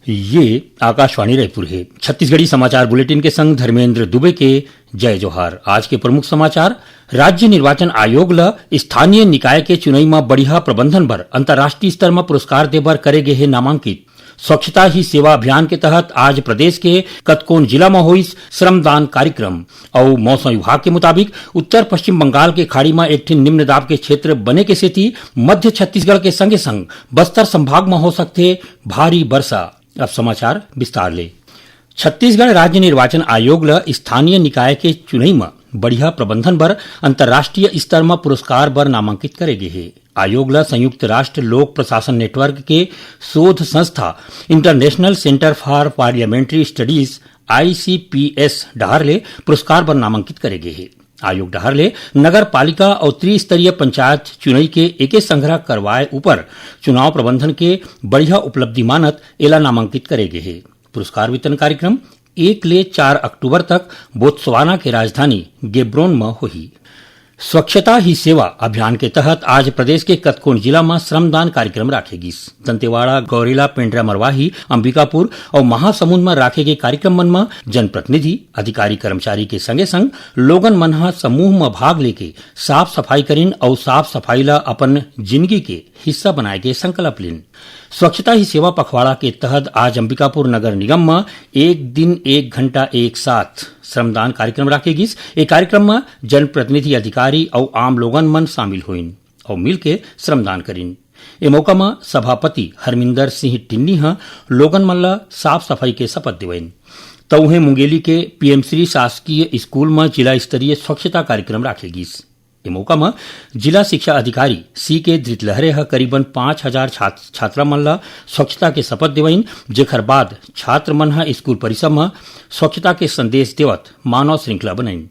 ये आकाशवाणी रायपुर है। छत्तीसगढ़ी समाचार बुलेटिन के संग धर्मेंद्र दुबे के जय जोहार। आज के प्रमुख समाचार। राज्य निर्वाचन आयोग ल स्थानीय निकाय के चुनाई में बढ़िया प्रबंधन बर अंतर्राष्ट्रीय स्तर में पुरस्कार दे बर करे गे हे नामांकित। स्वच्छता ही सेवा अभियान के तहत आज प्रदेश के कतकोन जिला में हुई श्रमदान कार्यक्रम। और मौसम विभाग के मुताबिक उत्तर पश्चिम बंगाल के खाड़ी में एक निम्न दाब के क्षेत्र बने के सेती मध्य छत्तीसगढ़ के संगे संग बस्तर संभाग में हो सकते भारी वर्षा। अब समाचार विस्तार ले। छत्तीसगढ़ राज्य निर्वाचन आयोग ल स्थानीय निकाय के चुनाई में बढ़िया प्रबंधन बर अंतर्राष्ट्रीय स्तर में पुरस्कार बर नामांकित करे गे हे। आयोग ल संयुक्त राष्ट्र लोक प्रशासन नेटवर्क के शोध संस्था international centre for parliamentary studies ICPS डहार ले पुरस्कार बर नामांकित करे गे हे। आयोग डहार ले नगर पालिका और त्रिस्तरीय पंचायत चुनाई के एके संग्रह करवाए ऊपर चुनाव प्रबंधन के बढ़िया उपलब्धि मानत एला नामांकित करे गे हे। पुरस्कार वितरण कार्यक्रम 1 ले 4 अक्टूबर तक बोत्सवाना के राजधानी गेब्रोन में होही। स्वच्छता ही सेवा अभियान के तहत आज प्रदेश के कतकोन जिला में श्रमदान कार्यक्रम राखेगी। दंतेवाड़ा, गौरेला, पेंड्रा, मरवाही, अंबिकापुर और महासमुंद में राखे गए कार्यक्रम मन में जनप्रतिनिधि, अधिकारी, कर्मचारी के संगे संग लोगन मन ह समूह में भाग लेके साफ सफाई करीन और साफ सफाई ला अपन जिंदगी के हिस्सा बनाए के संकल्प लेन। स्वच्छता ही सेवा पखवाड़ा के तहत आज अंबिकापुर नगर निगम में एक दिन 1 घंटा एक साथ श्रमदान कार्यक्रम राखेगी। एक कार्यक्रम में जनप्रतिनिधि, अधिकारी और आम लोगन मन शामिल हुईन और मिलके श्रमदान करीन। ए मौका में सभापति हरमिंदर सिंह टिन्नी ह लोगन मन ला साफ सफाई के शपथ दिवैन। तउहे मुंगेली के पीएमश्री शासकीय स्कूल में जिला स्तरीय स्वच्छता कार्यक्रम राखेगी। ए मौका में जिला शिक्षा अधिकारी CK धृतलहरे ह करीबन 5000 छात्रा मन ला स्वच्छता के शपथ दिवैन, जेखर बाद छात्र मन ह स्कूल परिसर में स्वच्छता के संदेश देवत मानव श्रृंखला बनाइन।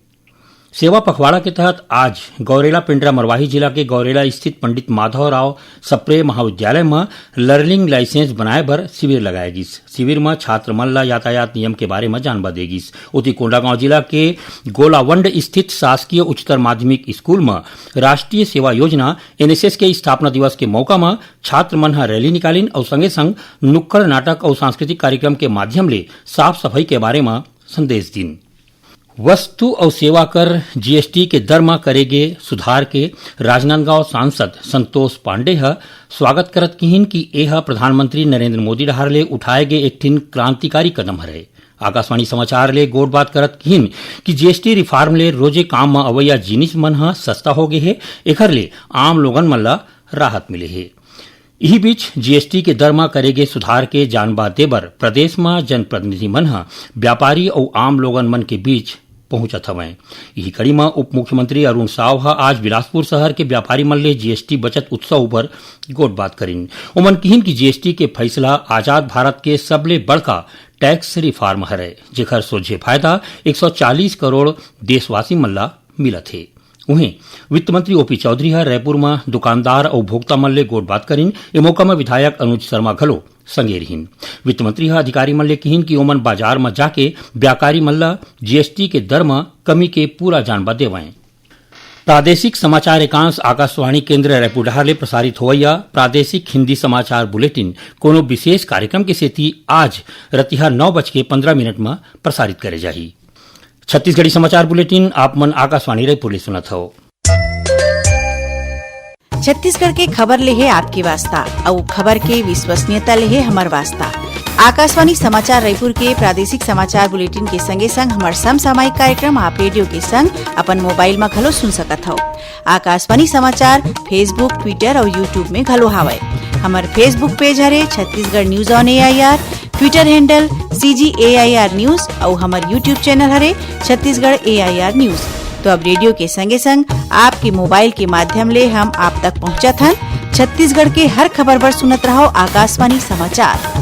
सेवा पखवाड़ा के तहत आज गौरेला, पेंड्रा, मरवाही जिला के गौरेला स्थित पंडित माधवराव सप्रे महाविद्यालय में लर्निंग लाइसेंस बनाए बर शिविर लगाएगी। शिविर में छात्र मन ला यातायात नियम के बारे में जानबा देगी। उति कोंडागांव जिला के गोलावंड स्थित शासकीय उच्चतर माध्यमिक स्कूल में राष्ट्रीय सेवा योजना NSS के स्थापना दिवस के मौका में छात्र मन ह रैली निकालिन और संगे संग नुक्कड़ नाटक और सांस्कृतिक कार्यक्रम के माध्यम ले साफ सफाई के बारे में संदेश दिन। वस्तु और सेवा कर GST के दर में करेगे सुधार के राजनांदगांव सांसद संतोष पांडे ह स्वागत करत किहिन कि एह प्रधानमंत्री नरेंद्र मोदी डहार ले उठाए गे एक क्रांतिकारी कदम हरे। आकाशवाणी समाचार ले गोड़ बात करत किहिन कि GST रिफॉर्म ले रोजे काम में अवैया जिनिस मन ह सस्ता हो गे हे। एखर ले आम लोगन मन ला राहत मिले हे। इही बीच GST के दर में करेगे सुधार के जानबा देबर प्रदेश में जनप्रतिनिधि मन ह व्यापारी और आम लोगन मन के बीच पहुंचत हवैं। यही कड़ी में उप मुख्यमंत्री अरुण साव ह आज बिलासपुर शहर के व्यापारी मन ले GST बचत उत्सव पर गोट बात करीन। ओमन किहिन कि GST के फैसला आजाद भारत के सबले बड़का टैक्स रिफॉर्म हरे, जेखर सोझे फायदा 140 करोड़ देशवासी मन ला मिलत हे। उहें वित्त मंत्री OP चौधरी ह रायपुर में दुकानदार और उपभोक्ता मन ले गोट बात करीन। ए मौका में विधायक अनुज शर्मा घलो संगे रहीन। वित्त मंत्री ह अधिकारी मन ले किहिन कि ओमन बाजार में जाके व्यापारी मन ला GST के दर में कमी के पूरा जानबा देवैं। प्रादेशिक समाचार एकांश आकाशवाणी केंद्र रायपुर डहार ले प्रसारित होवैया प्रादेशिक हिंदी समाचार बुलेटिन कोनो विशेष कार्यक्रम के सेती आज रतिहा 9:15 में प्रसारित करे जाही। छत्तीसगढ़ी समाचार बुलेटिन आप मन आकाशवाणी रायपुर ले सुनत हो। छत्तीसगढ़ के खबर ले है आपकी वास्ता और खबर के विश्वसनीयता ले है हमार वास्ता। आकाशवाणी समाचार रायपुर के प्रादेशिक समाचार बुलेटिन के संगे संग हमार समसामयिक कार्यक्रम आप रेडियो के संग अपन मोबाइल में घलो सुन सकत हो। आकाशवाणी समाचार फेसबुक, ट्विटर और यूट्यूब में घलो हावय। हमार फेसबुक पेज हरे Chhattisgarh news on AIR, Twitter handle CGAIR news और हमार यूट्यूब चैनल हरे छत्तीसगढ़ AIR न्यूज। तो अब रेडियो के संगे संग आपके मोबाइल के माध्यम ले हम आप तक पहुंचत हन। छत्तीसगढ़ के हर खबर पर सुनत रहो आकाशवाणी समाचार।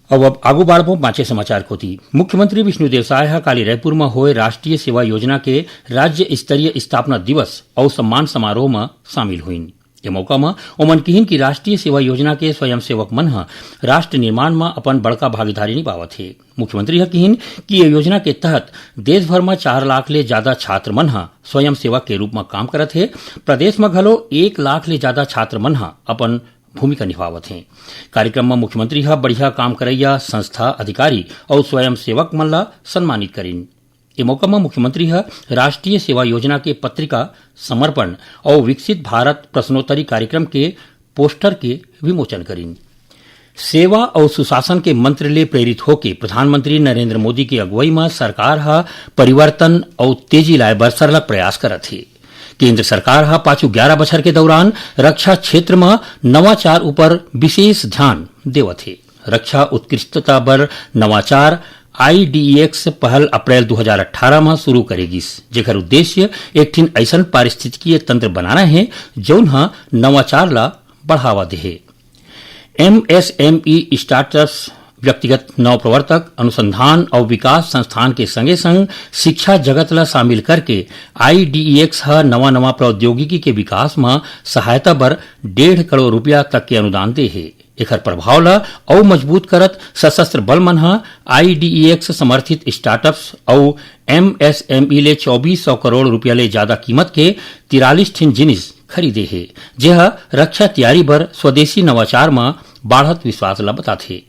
अब आगू बाढ़बो बाँचे समाचार कोती। मुख्यमंत्री विष्णुदेव साय ह काली रायपुर में होए राष्ट्रीय सेवा योजना के राज्य स्तरीय स्थापना दिवस और सम्मान समारोह में शामिल हुईन। ए मौका में ओमन किहिन कि राष्ट्रीय सेवा योजना के स्वयंसेवक मन ह राष्ट्र निर्माण में अपन बड़का भागीदारी निभावत हे। मुख्यमंत्री ह किहिन कि ये योजना के तहत देश भर में 4 लाख ले ज्यादा छात्र मन ह स्वयंसेवक के रूप में काम करत हे। प्रदेश में घलो 1 लाख ले ज्यादा छात्र मन ह अपन भूमिका निभावत हैं। कार्यक्रम में मुख्यमंत्री हा बढ़िया काम करैया संस्था अधिकारी और स्वयं सेवक मन ला सम्मानित करीन। ए मौका में मुख्यमंत्री हा राष्ट्रीय सेवा योजना के पत्रिका समर्पण और विकसित भारत प्रश्नोत्तरी कार्यक्रम के पोस्टर के विमोचन करीन। सेवा और सुशासन के मंत्र ले प्रेरित होकर प्रधानमंत्री नरेंद्र मोदी की अगुवाई में सरकार हा परिवर्तन और तेजी लाए बर सरलग प्रयास करत है। केंद्र सरकार हा पाछू 11 बछर के दौरान रक्षा क्षेत्र में नवाचार ऊपर विशेष ध्यान देवत है। रक्षा उत्कृष्टता बर नवाचार IDEX पहल अप्रैल 2018 में शुरू करेगी, जेकर उद्देश्य एक ठिन ऐसन पारिस्थितिकीय तंत्र बनाना है जौन हा नवाचार ला बढ़ावा दे। MSME स्टार्टअप्स व्यक्तिगत नवप्रवर्तक अनुसंधान और विकास संस्थान के संगे संग शिक्षा जगत ला शामिल करके IDEX हा नवा नवा प्रौद्योगिकी के विकास में सहायता बर 1.5 करोड़ रुपया तक के अनुदान दे है। एकर प्रभाव ला और मजबूत करत सशस्त्र बल मन हा IDEX समर्थित स्टार्टअप्स और MSME ले 2400 करोड़ रुपया ले ज्यादा कीमत के 43 ठिन जिनिस खरीदे है, जेहा रक्षा तैयारी बर स्वदेशी नवाचार में बढ़त विश्वास ला बताथे।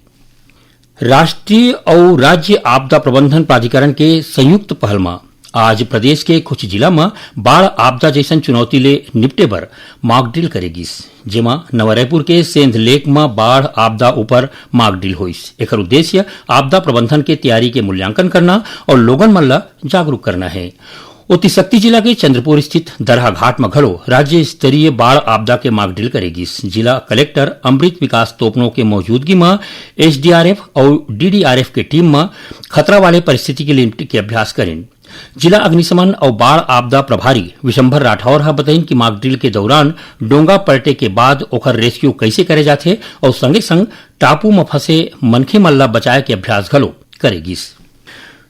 राष्ट्रीय और राज्य आपदा प्रबंधन प्राधिकरण के संयुक्त पहल में आज प्रदेश के कुछ जिला में बाढ़ आपदा जैसन चुनौती ले निपटे बर मॉक ड्रिल करेगी, जेमा नवा रायपुर के सेंध लेक में बाढ़ आपदा ऊपर मॉक ड्रिल होइस। एकर उद्देश्य आपदा प्रबंधन के तैयारी के मूल्यांकन करना और लोगन मन ला जागरूक करना है। शक्ति जिला के चंद्रपुर स्थित दरहा घाट में घलो राज्य स्तरीय बाढ़ आपदा के मॉक ड्रिल करेगी। जिला कलेक्टर अमृत विकास तोपनो के मौजूदगी में SDRF और DDRF के टीम में खतरा वाले परिस्थिति के लिए के अभ्यास करें। जिला अग्निशमन और बाढ़ आपदा प्रभारी विशंभर राठौर हा बताइन कि मॉक ड्रिल के दौरान डोंगा पलटे के बाद ओकर रेस्क्यू कैसे करे जाथे और संगे संग टापू में फंसे मनखे मल्ला बचाए के अभ्यास घलो करेगी।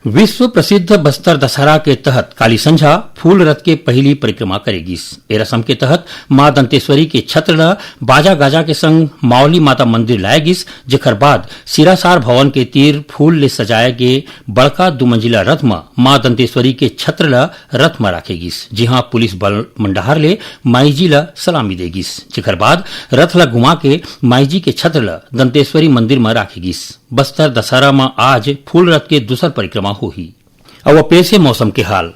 विश्व प्रसिद्ध बस्तर दशहरा के तहत काली संझा फूल रथ के पहली परिक्रमा करेगी। ए रस्म के तहत मां दंतेश्वरी के छत्र ला बाजा गाजा के संग मावली माता मंदिर लाएगिस, जेकर बाद सिरासार भवन के तीर फूल ले सजाए गे बड़का 2 मंजिला रथ में मां दंतेश्वरी के छत्र ला रथ में राखेगिस, जहां पुलिस बल मंडहार ले माईजी ला सलामी देगिस, जेकर बाद रथ ला घुमा के माईजी के छत्र ला दंतेश्वरी मंदिर में राखेगिस। बस्तर दशहरा में आज फूल रथ के दूसर परिक्रमा होही। अब पेश है मौसम के हाल।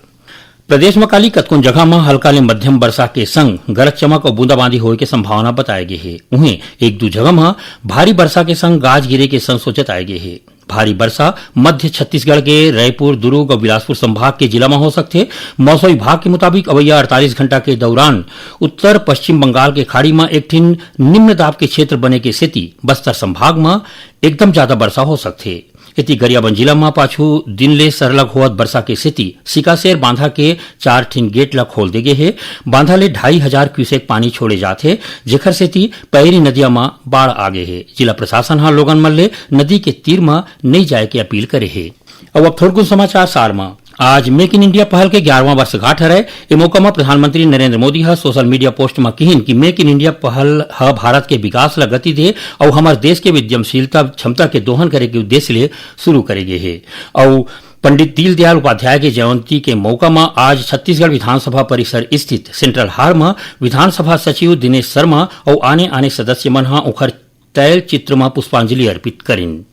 प्रदेश में काली कतकों जगह में हल्का ले मध्यम वर्षा के संग गरज चमक और बूंदाबांदी होए के संभावना बताए गए है। उन्हें 1-2 जगह में भारी वर्षा के संग गाज गिरे के संशोचित आए गए है। भारी वर्षा मध्य छत्तीसगढ़ के रायपुर, दुर्ग और बिलासपुर संभाग के जिला में हो सकते। मौसम विभाग के मुताबिक अवैया 48 घंटा के दौरान उत्तर पश्चिम बंगाल के खाड़ी में एक ठिन निम्न दाब के क्षेत्र बने के स्थिति बस्तर संभाग में एकदम ज्यादा वर्षा हो सकते। इति गरियाबंद जिला में पाछू दिन ले सरलग होवत वर्षा के स्थिति सिकासेर बांधा के 4 ठिन गेट ला खोल दे गए है। बांधा ले 2500 क्यूसेक पानी छोड़े जाते, जेकर सेती पैरी नदिया में बाढ़ आ गए है। जिला प्रशासन हा लोगन मन ले नदी के तीर में नहीं जाए के अपील करे है। अब थोड़कुन समाचार सार में आज मेक इन इंडिया पहल के 11वां वर्षगांठ हरे। ए मौका में प्रधानमंत्री नरेंद्र मोदी हा सोशल मीडिया पोस्ट में कहिन कि मेक इन इंडिया पहल हा भारत के विकास ला गति दे और हमारे देश के उद्यमशीलता क्षमता के दोहन करे के उद्देश्य ले शुरू करे गए है। और पंडित दीनदयाल उपाध्याय के जयंती के मौका में आज छत्तीसगढ़ विधानसभा परिसर स्थित सेंट्रल हॉल में विधानसभा सचिव दिनेश शर्मा और आने सदस्य मन हा उखर तैल चित्र में पुष्पांजलि अर्पित करें।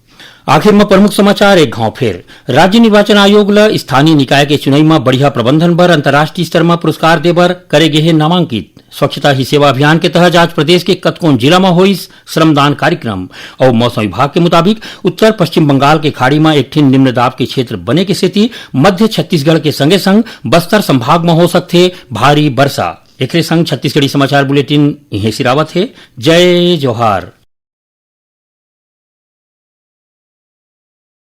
आखिर में प्रमुख समाचार एक घाव फेर। राज्य निर्वाचन आयोग ला स्थानीय निकाय के चुनाई में बढ़िया प्रबंधन बर अंतर्राष्ट्रीय स्तर में पुरस्कार देबर करे गे है नामांकित। स्वच्छता ही सेवा अभियान के तहत आज प्रदेश के कतकोन जिला में हुई श्रमदान कार्यक्रम। और मौसम विभाग के मुताबिक उत्तर पश्चिम बंगाल के खाड़ी में एक ठिन निम्न दाब के क्षेत्र बने के स्थिति मध्य छत्तीसगढ़ के संगे संग बस्तर संभाग में हो सकते भारी वर्षा। एक संग छत्तीसगढ़ी समाचार बुलेटिन इहे सिरावत है। जय जोहार।